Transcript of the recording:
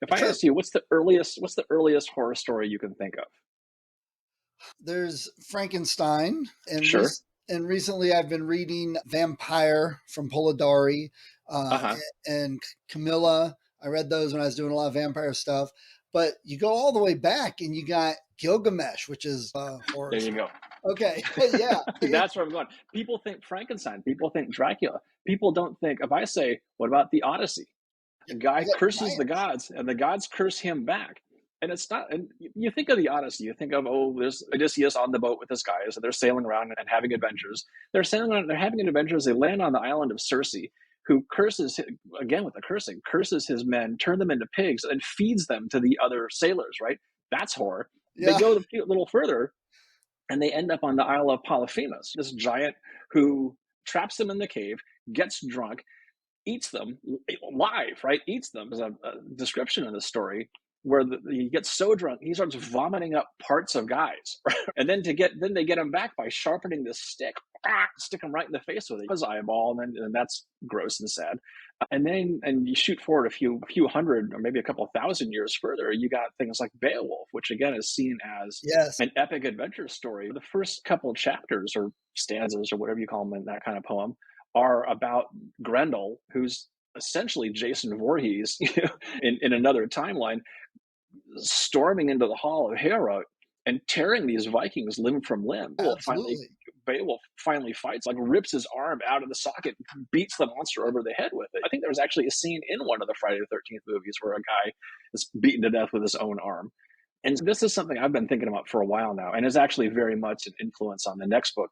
If I Sure. asked you, what's the earliest horror story you can think of? There's Frankenstein, and Sure. recently I've been reading Vampire from Polidori, uh, Uh-huh. and Camilla. I read those when I was doing a lot of vampire stuff. But you go all the way back, and you got Gilgamesh, which is horror There you story. go. Okay, yeah, That's where I'm going. People think Frankenstein, people think Dracula. People don't think, if I say, what about the Odyssey? The guy you got curses the giants. gods and the gods curse him back. And it's not, and you think of the Odyssey, you think of, oh, there's Odysseus on the boat with his guys, and they're sailing around and having adventures. They're sailing around, they're having adventures. They land on the island of Circe, who curses, again with the cursing, curses his men, turn them into pigs, and feeds them to the other sailors, right? That's horror. They Yeah, go a little further, and they end up on the Isle of Polyphemus, this giant who traps them in the cave, gets drunk, eats them live, right? Eats them. There's a description in the story where he gets so drunk he starts vomiting up parts of guys, right? And then they get him back by sharpening this stick, stick him right in the face with it, his eyeball, and that's gross and sad. And you shoot forward a few hundred or maybe a couple thousand years further, you got things like Beowulf, which again is seen as yes, an epic adventure story. The first couple chapters or stanzas or whatever you call them in that kind of poem are about Grendel, who's essentially Jason Voorhees, in another timeline, storming into the Hall of Hera and tearing these Vikings limb from limb. absolutely. Beowulf finally fights, like rips his arm out of the socket, beats the monster over the head with it. I think there was actually a scene in one of the Friday the 13th movies where a guy is beaten to death with his own arm. And this is something I've been thinking about for a while now, and is actually very much an influence on the next book